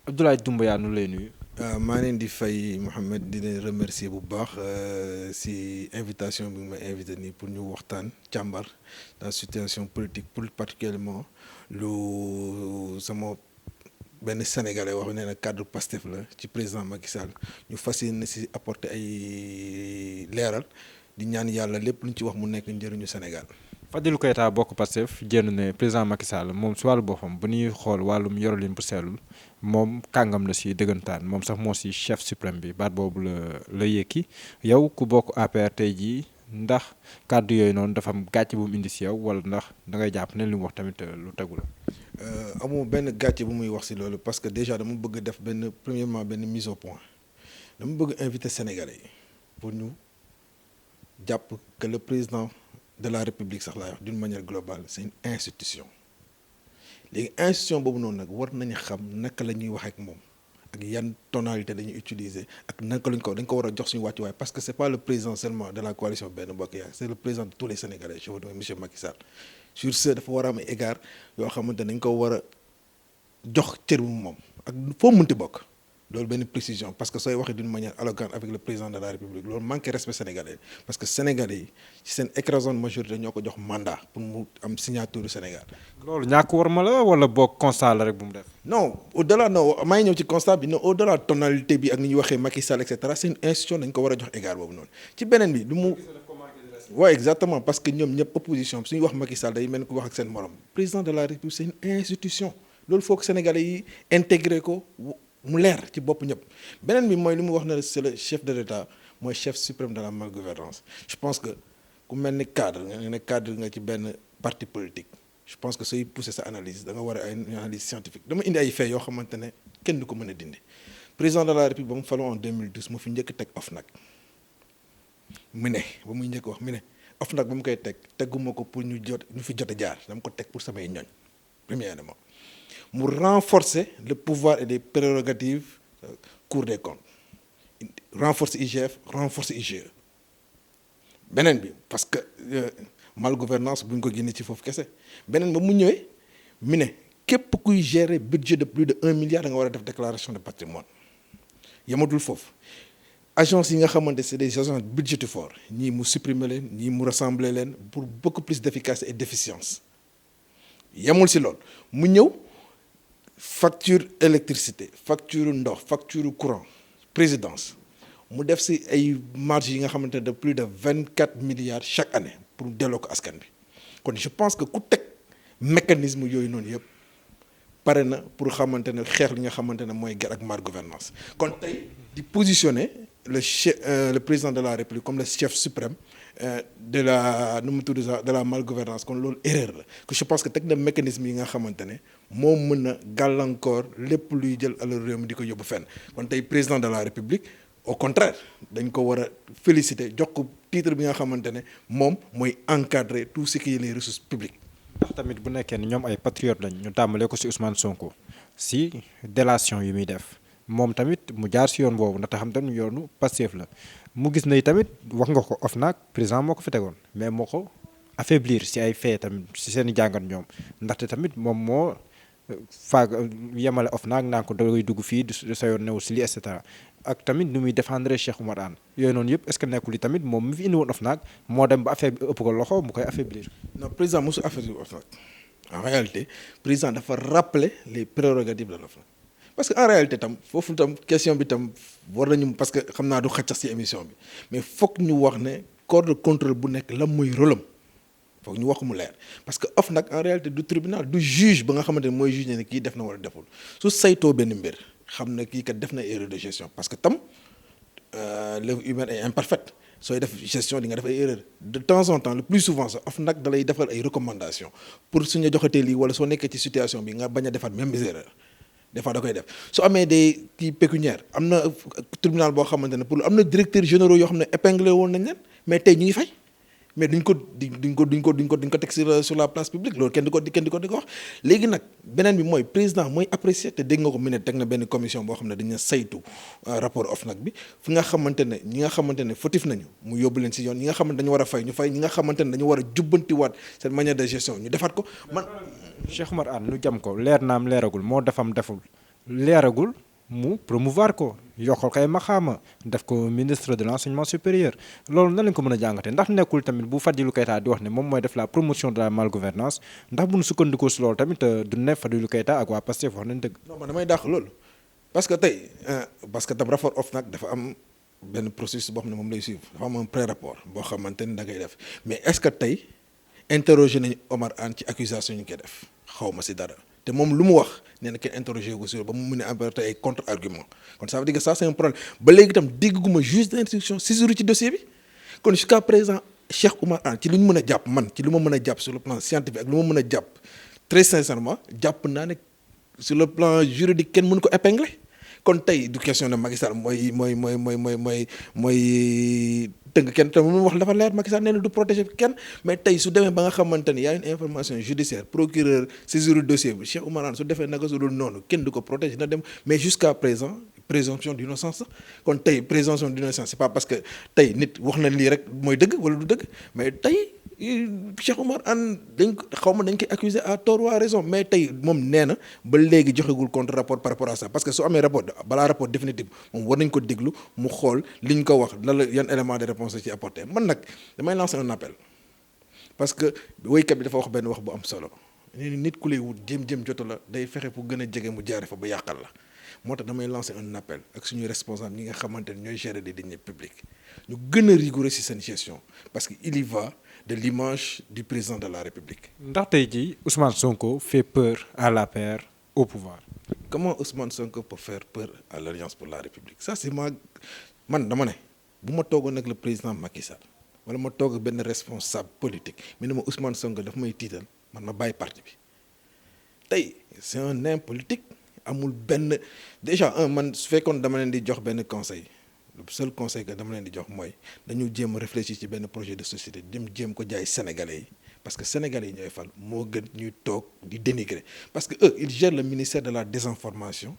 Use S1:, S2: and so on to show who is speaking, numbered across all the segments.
S1: Abdoulaye Doumbouya nu lay nuyu.
S2: maa leen di fay Mouhamed di leen remercier bu baax si invitation bi ma invité nii pour ñu waxtaan càmbar la situation politique plus particulièrement lu sama benn sénégalais wax ne na cadre Pastef la ci président Macky Sall ñu fas yéene si apporter ay leeral di ñaan yàlla lépp lu ñu ci wax mu nekk njëriñu Sénégal.
S1: Fadilou Keita bokk Pastef jénn ne président Macky Sall moom si wàllu boppam bu ñuy xool wàllum yorolin bu sellul moom kàngam la si dëggantaan moom sax moo si chef suprême bi baat boobu la yëkki yow ku bokk APR tey jii ndax kàddu yooyu noonu dafa am gàcce bu mu indi si yow wala ndax da ngay jàpp ne li mu wax tamit lu tegu la.
S2: amul benn gàcce bu muy wax si loolu parce que déjà dama bëgg def premièrement benn mise au point dama bëgg inviter Sénégalais yi pour ñu jàpp que le président de la République sax laay wax d'une manière globale c'est une institution léegi institution boobu noonu nag war nañu xam naka la ñuy wax ak moom ak yan tonalité dañuy utiliser ak naka lañ ko dañ ko war a jox suñu wàccuwaay parce que c'est pas le président seulement de la coalition Benno Bokk Yaakaar c'est le président de tous les Sénégalais je veux dire monsieur Macky Sall sur ce dafa war a am égard yoo xamante ne dañ ko war a jox cër bu moom ak foo mënti bokk loolu benn précision parce que sooy waxee d'une manière arrogante avec le président de la République loolu manque respect sénégalais parce que sénégalais yi ci seen écrasante majorité ñoo ko jox mandat pour mu am signature du Sénégal.
S1: loolu ñàkk war ma la wala boog constat la rek bu mu def.
S2: non au delà non maa ngi ñëw ci constat bi non au delà tonalité bi ak ni ñuy waxee Macky Sall et cetera c'est une institution dañ ko war a jox égard boobu noonu ci beneen bi lu mu. waaw exactement parce que ñoom ñëpp opposition suñuy wax Macky Sall day mel ni ku wax ak seen morom président de la République c'est une institution loolu faut que sénégalais yi intégré ko. mu leer ci bopp ñëpp beneen bi mooy li mu wax na c'est le chef de l'État mooy chef suprême de la malgouvernance je pense que ku mel ni cadre nga ne cadre nga ci benn parti politique je pense que sooy pousser sa analyse da nga war a ay analyse scientifique dama indi ay faits yoo xamante ne kenn du ko mën a dindi président de la République ba mu faloo en 2012 mu fi njëkk teg OFNAC mu ne ba muy njëkk wax mu ne OFNAC ba mu koy teg tegguma ko pour ñu fi jot a jaar dama ko teg pour samay ñoñ premièrement mu renforcer le pouvoir et les prérogatives Cour des comptes renforcer IGF renforcer IGE beneen bi parce que malgouvernance bu ñu ko génnee ci foofu kese beneen ba mu ñëwee mi ne képp kuy gérer budget de plus de 1 milliard da nga war a def déclaration de patrimoine yamatul foofu agence yi nga xamante c'est des agences budgétivores ñii mu supprimer leen ñii mu rassembler leen pour beaucoup plus d'efficacité et d'efficience yamul si loolu mu ñëw facture électricité facture ndox facture courant présidence mu def si ay marges yi nga xamante ne de plus de 24 milliards chaque année pour delloo ko askan bi kon je pense que ku teg mécanisme yooyu noonu yëpp pare na pour xamante ne xeex li nga xamante ne mooy guerre ak mal gouvernance kon tey di positionner le président de la République comme le chef suprême de la nu mu tudd de la malgouvernance kon loolu erreur la que je pense que teg na mécanisme yi nga xamante ne moo mën a gàllankoor lépp luy jël alal réew mi di ko yóbbu fenn kon tey président de la République au contraire dañ ko war a féliciter jox ko titre bi nga xamante ne moom mooy encadrer tout ce qui est les ressources publiques.
S1: ndax tamit bu nekkee ni ñoom ay patriotes lañ ñu tàmbalee ko ci Ousmane Sonko si délation yi muy def moom tamit mu jaar ci yoon boobu ndaxte xam tamit yoonu Pastef la mu gis na tamit wax nga ko OFNAC président moo ko fi tegoon mais moo ko affaiblir ci ay fait tamit ci seen i jàngat ñoom ndaxte tamit moom moo faag yemale OFNAC naan ko dangay dugg fii du sa yoon newul ci lii et cetera ak tamit nu muy défendre Cheikh Oumar Anne yooyu noonu yëpp est-ce que nekkul yi tamit moom mi fi indi woon OFNAC moo dem ba affaire bi ëpp ko loxo mu koy affaiblir.
S2: non président mosu affaiblir OFNAC en réalité président dafa rappeler les prérogatives de l'OFNAC parce que en réalité tam foofu tam question bi tam war nañu parce que xam naa du xaj sax ci émission bi mais foog ñu wax ne corps de contrôle bu nekk la mooy rôle am foog ñu wax mu leer parce que OFNAC en réalité du tribunal du juge ba nga xamante ne mooy juge ne kii def na wala deful su saytoo benn mbir xam na kii kat def na erreur de gestion parce que tam l'œuvre humaine est imparfaite sooy def gestion di nga def ay erreur de temps en temps le plus souvent sax OFNAC da lay defal ay recommandations pour suñu joxatee lii wala soo nekkee ci situation bi nga bañ a defaat même erreur des fois da koy def su amee des kii pécuniaires am na tribunal boo xamante ne pour am na directeurs généraux yoo xam ne épinglé woon nañ leen mais tey ñu ngi fay mais duñ ko teg sur la place publique loolu kenn di ko wax léegi nag beneen bi mooy président mooy apprécier te dégg nga ko mu ne teg na benn commission boo xam ne dañu saytu rapport OFNAC bi fi nga xamante ne ñi nga xamante ne fautif nañu mu yóbbu leen si yoon ñi nga xamante dañu war a fay ñu fay ñi nga xamante ne dañu war a jubbantiwaat seen manière de gestion ñu defaat ko man.
S1: Cheikh Oumar Anne nu jam ko leer naam leeragul moo defam deful leeragul mu promouvoir ko yokkal ko ay maxaama def ko ministre de l'enseignement supérieur loolu nan lañ ko mën a jàngatee ndax nekkul tamit bu Fadilou Keita di wax ne moom mooy def la promotion de la malgouvernance ndax bu ñu sukkandikoo si loolu tamit du ne Fadilou Keita ak waa Pastef wax nañ dëgg.
S2: non man damay dàq loolu parce que tey parce que tam rapport OFNAC dafa am benn processus boo xam ne moom lay suivre dafa am un pré-rapport boo xamante ni da ngay def mais est-ce que tey interroger nañu Omar Anne ci accusation ñu koy def xaw ma si dara. te moom lu mu wax nee na kenn interrogé ko sur ba mu mën a apporter ay contre argument kon ça veut dire que ça c'est un problème ba léegi itam dégguma juge d'instruction saisir ci dossier bi kon jusqu'à présent Cheikh Oumar Anne ci lu ñu mën a jàpp man ci lu ma mën a jàpp sur le plan scientifique ak lu ma mën a jàpp très sincèrement jàpp naa ne sur le plan juridique kenn mënu ko épingler kon tey du question de Macky Sall mooy tënk kenn te mu wax dafa leer Macky Sall nee na du protéger kenn mais tey su demee ba nga xamante ni y a une information judiciaire procureur saisir dossier bi Cheikh Oumar Anne su defee naka su dul noonu kenn du ko protéger na dem mais jusqu'à présent présomption d'innocence kon tey présomption d'innocence c'est pas parce que tey nit wax na lii rek mooy dëgg wala du dëgg mais tey Cheikh Oumar Anne dañ xaw ma dañ koy accuser à tort ou à raison mais tey moom nee na ba léegi joxegul contre rapport par rapport à ça parce que su amee rapport balaa rapport définitif moom war nañ ko déglu mu xool li ñu ko wax lan la yan élément de réponse la ci apporté man nag damay lancer un appel parce que woykat bi dafa wax benn wax bu am solo nit ku lay wut jëm jotu la day fexe pour gën a jege mu jaare fa ba yàqal la moo tax damay lancer un appel ak suñuy responsable ñi nga xamante ne ñooy gérer des deniers publics ñu gën a rigoureux ci seen gestion parce que il y va de l'image du président de la République.
S1: ndax tey jii Ousmane Sonko fait peur à l'APR au pouvoir.
S2: Comment Ousmane Sonko peut faire peur à l'Alliance pour la République ça c'est man dama ne bu ma toogoon ak le président Macky Sall wala ma toog ak benn responsable politique mais ne ma Ousmane Sonko daf may tiital man ma bàyyi parti bi tey c'est un nain politique amul benn déjà man su fekkoon dama leen di jox benn conseil le seul conseil que dama leen di jox mooy dañu jéem a réfléchir ci benn projet de société dem jéem ko jaay sénégalais yi parce que sénégalais yi ñooy fal moo gën ñuy toog di dénigrer parce que eux ils gèrent le ministère de la désinformation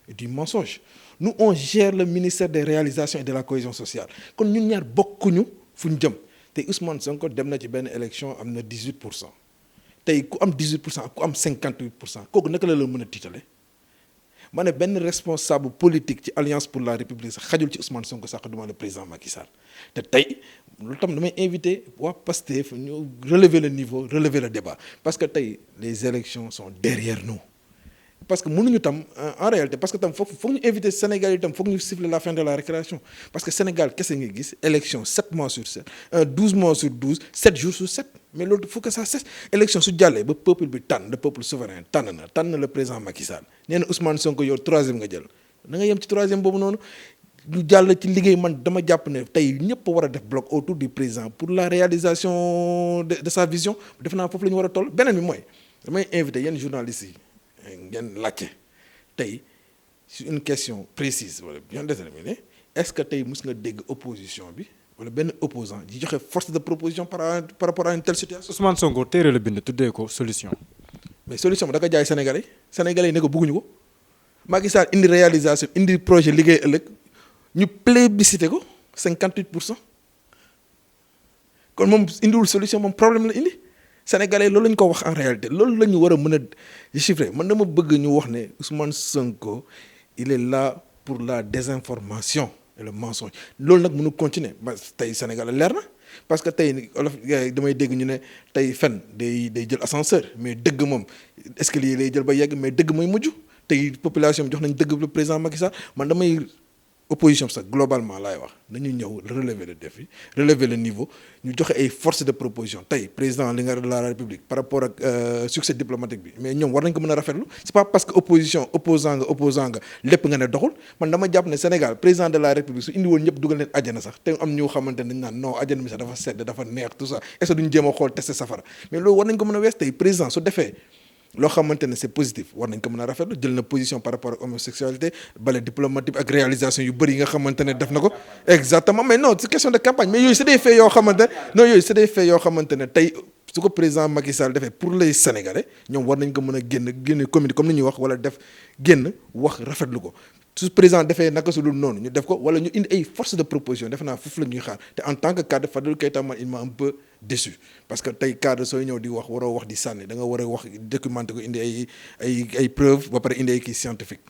S2: et du mensonge nous on gère le ministère des réalisations et de la cohésion sociale kon ñun ñaar bokkuñu fu ñu jëm tey Ousmane Sonko dem na ci benn élection am na 18% tey ku am 18% ku am 58% kooku naka la mën a tiitale ma ne benn responsable politique ci Alliance pour la République sax xajul ci Ousmane Sonko sax duma le président Macky Sall te tey loolu tam damay invité waa Pastef ñu relever le niveau relever le débat parce que tey les élections sont derrière nous parce que mënuñu tam en réalité parce que tam foog ñu invité Sénégal yi tam foog ñu siffler la fin de la récréation parce que Sénégal kese nga gis élection 7 mois sur 7 12 mois sur 12 7 jours sur 7 mais loolu faut que ça cesse élection su jàllee ba peuple bi tànn le peuple souverain tànn na le président Macky Sall nee na Ousmane Sonko yow 3e nga jël na nga yem ci 3e boobu noonu ñu jàll ci liggéey man dama jàpp ne tey ñëpp war a def bloc autour du président pour la réalisation de sa vision def naa foofu la ñu war a toll beneen bi mooy damay invité yenn journalistes yi ngeen laajte tey sur une question précise wala bien déterminée est-ce que tey mës nga dégg opposition bi wala benn opposant di joxe force de proposition par rapport à une telle situation.
S1: Ousmane Sonko téere la bind tuddee ko solution.
S2: mais solution bi da ko jaay Sénégalais yi ne ko bëgguñu ko Macky Sall indi réalisation indi projet liggéey ëllëg ñu plébiscité ko 58% kon moom indiwul solution moom problème la indi. Sénégalais loolu la ñu ko wax en réalité loolu la ñu war a mën a déchiffrer man dama bëgg ñu wax ne Ousmane Sonko il est là pour la désinformation et le mensonge loolu nag mënu continuer ba tey Sénégal leer na parce que tey olof damay dégg ñu ne tey fen day jël ascenseur mais dëgg moom escalier lay jël ba yegg mais dëgg mooy mujj tey population bi jox nañ dëgg le président Macky Sall man damay opposition sax globalement laay wax nañu ñëw relever le défi relever le niveau ñu joxe ay force de proposition tey président de la République par rapport ak succès diplomatique bi mais ñoom war nañ ko mën a rafetlu c'est pas parce que opposition opposant nga lépp nga ne doxul man dama jàpp ne Sénégal président de la République su indi woon ñëpp dugal leen àjjana sax te am ñu xamante ne dañ naan non àjjana mi sax dafa sedd dafa neex tout ça est-ce que duñ jéem a xool tester safara mais loolu war nañ ko mën a wees tey président su defee loo xamante ne c'est positif war nañ ko mën a rafetlu jël na position par rapport ak homosexualité bale diplomatique ak réalisation yu bëri yi nga xamante ne def na ko exactement mais non c'est question de campagne mais yooyu c'est des faits yoo xamante ne tey su ko président Macky Sall defee pour les Sénégalais ñoom war nañ ko mën a génn communiqué comme ni ñuy wax wala def génn wax rafetlu ko su président defee naka su dul noonu ñu def ko wala ñu indi ay force de proposition def naa foofu la ñuy xaar te en tant que cadre Fadilou Keita man il m'a un peu déçu parce que tey cadre sooy ñëw di wax waroo wax di sànni da nga war a wax documenté ko indi ay preuve ba pare indi ay kii scientifique